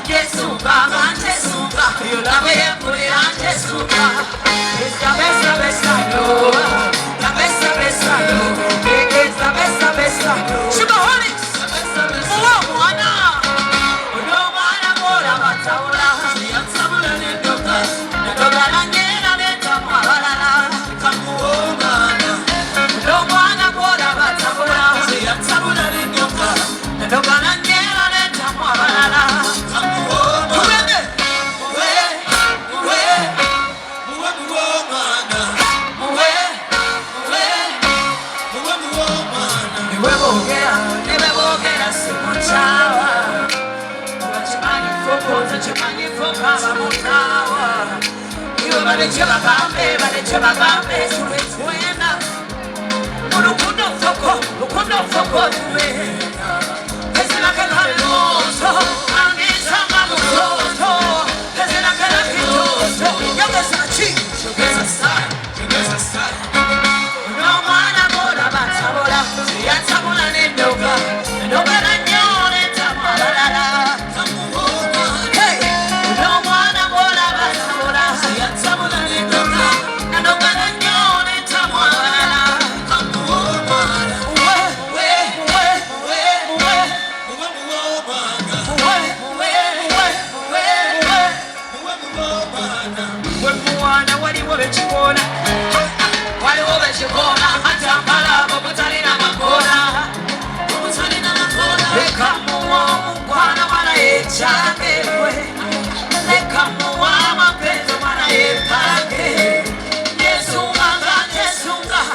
Jesuka, Jesuka, you love me, put it on Jesuka. It's the best, I know. The best, I know. It's the best, I know. Sugar honey, Moana. No mana mora mataura, yatsabula nedoka. Nedoka langena neta mawalala, kamuomana. No mana mora mataura, yatsabula nedoka. Nedoka langena neta mawalala, kamuomana.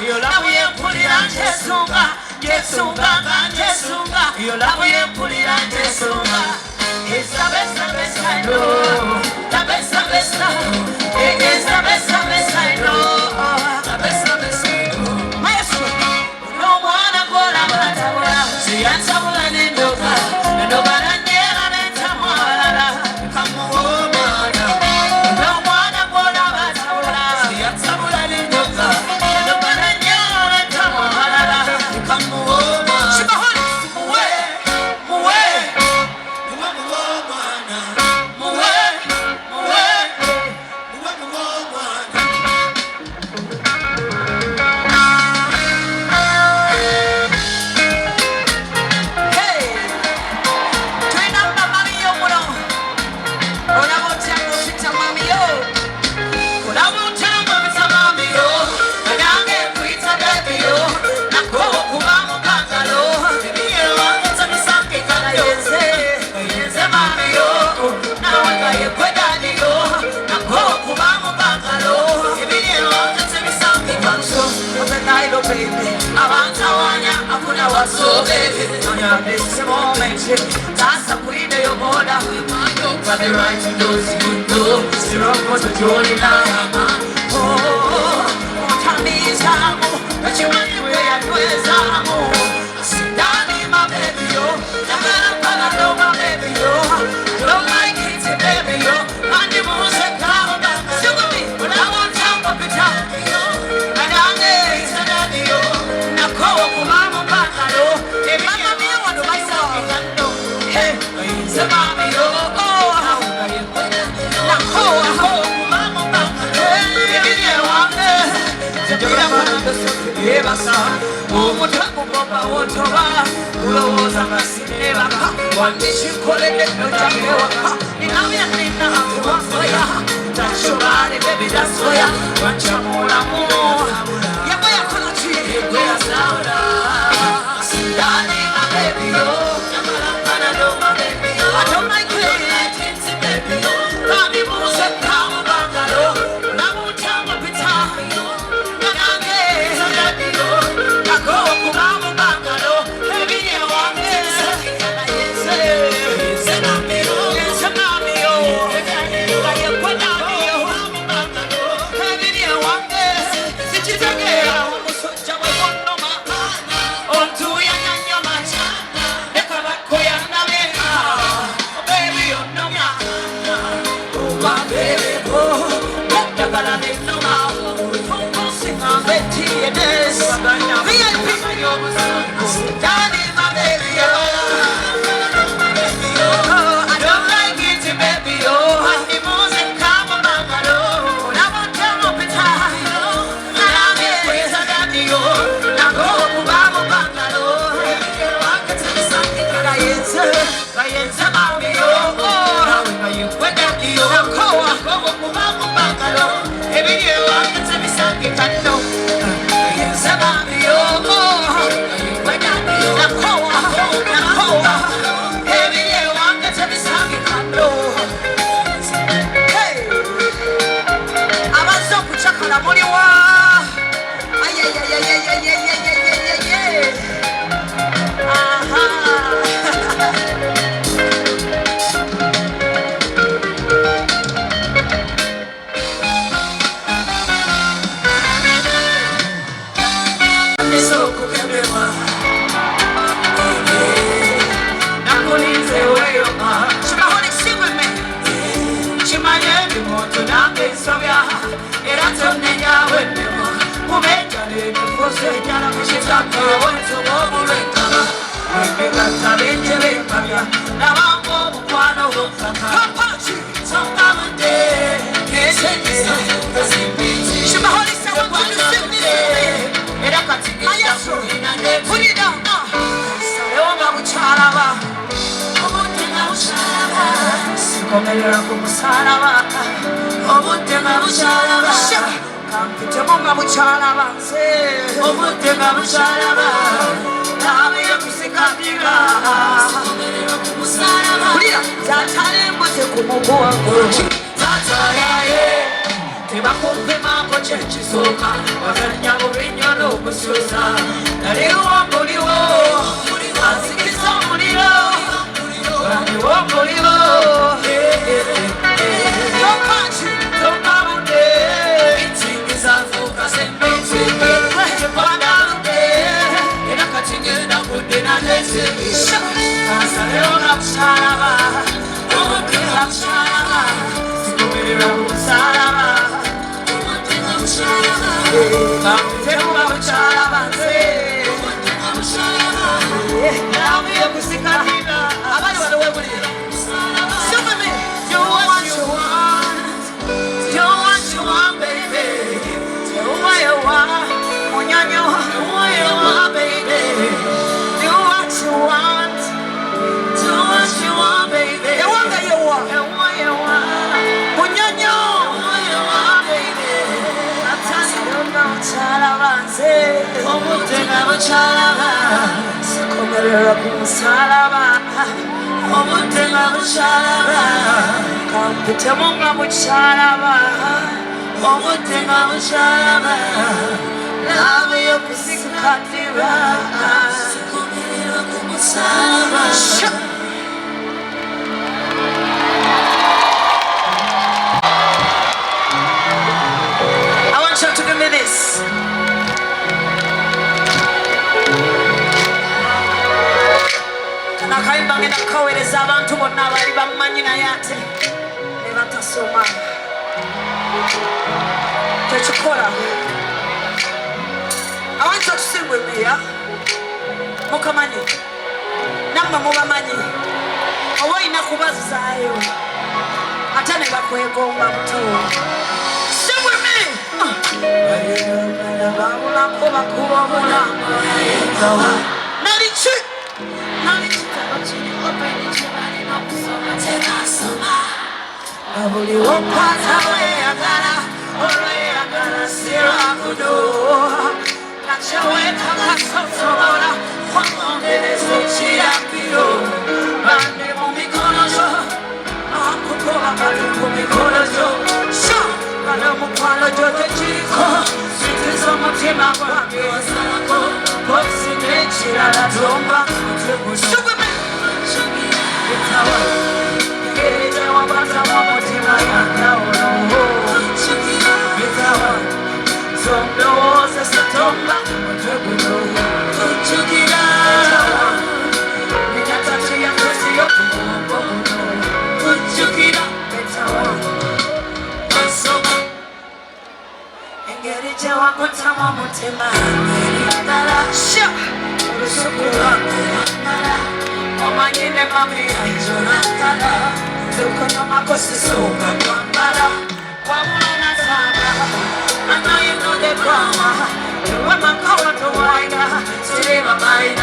You love me and put it on Jesuka. It's the best I know. The best I know. It is the best I know. The best I know. Maestro, no one go la matabula. See ansabula nindoka. Nobody never let tamala. Come on, no one go la matabula. See ansabula nindoka. Nobody never let tamala. Come on. So baby, on your this moment, that's a queen of your border. But the right to do is good too. Zero for the jolly lama. Oh, tell me Samu, that you want to wear a Samu. Sit down in my baby, yo. Never know my baby, yo. Don't like it, baby, yo. And the moon's a cloud. Sugar me, but I won't talk of it, yo. And I'm there, it's a daddy, yo. Now call up mama. I don't like it, baby. yenza mami yo nawe ngayikwenda iyo nakowa gogo kubangu bangalo ebiriye wangatse bisangikano yenza mami yo ngayikwenda iyo nakowa ebiriye wangatse bisangikano hey abazo kuchakala muri wa Komelela kumusaraba obutema busaraba kampitemo busaraba se obutema busaraba nawe yakusikabira komelela kumusaraba kulira zatale mbote kumugongo zatalaye tebakumpema ko chechisoka wazanya obinyono kususa naliwo muliwo asikiza muliro naliwo muliwo Komelela kumusaraba obutema busaraba kampitemo busaraba obutema busaraba nawe yokusikatira komelela kumusaraba. I want you to give me this. Nakaimba ngenda kawereza abantu bonna abali bamanyi naye ate ne batasoma tekikola. I want you to sing with me, yeah? Mukamanyi namwe mubamanyi oba olina kubazaayo ate ne bakwegomba buto. Sing with me. Babulako bakuba obulamu nalichi Abuli wopata weyagala olweyagala sirakudo nachaweka kasosobola kwamwongereza ekiragiro bande mu mikono gyo akukoba bali ku mikono gyo sha bali omukwano gyo tekiriko sitiza omutima gwange osalako bosinga ekirala tomba sugumi etawa Gereza wabata wamutima yanawolo etawa zomdowoza satomba muteguno kuchukira minatachi ya kosi yokumungo kuchukira etawa masoba engeri wakotama mutima ngeri sha urusukura omanyine mami ayizonatala zukono makosi soka kwambala wamuna sana I know you know the drama you want my power to wider today my mind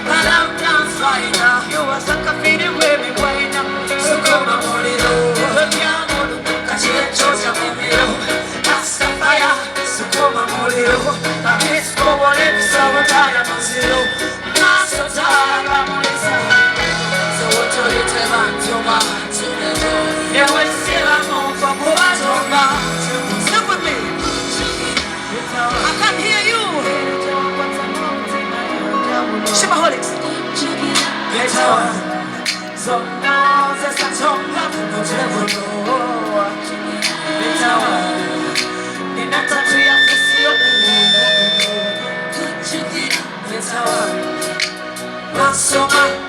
but I'm dance fighter you was a kafiri Soma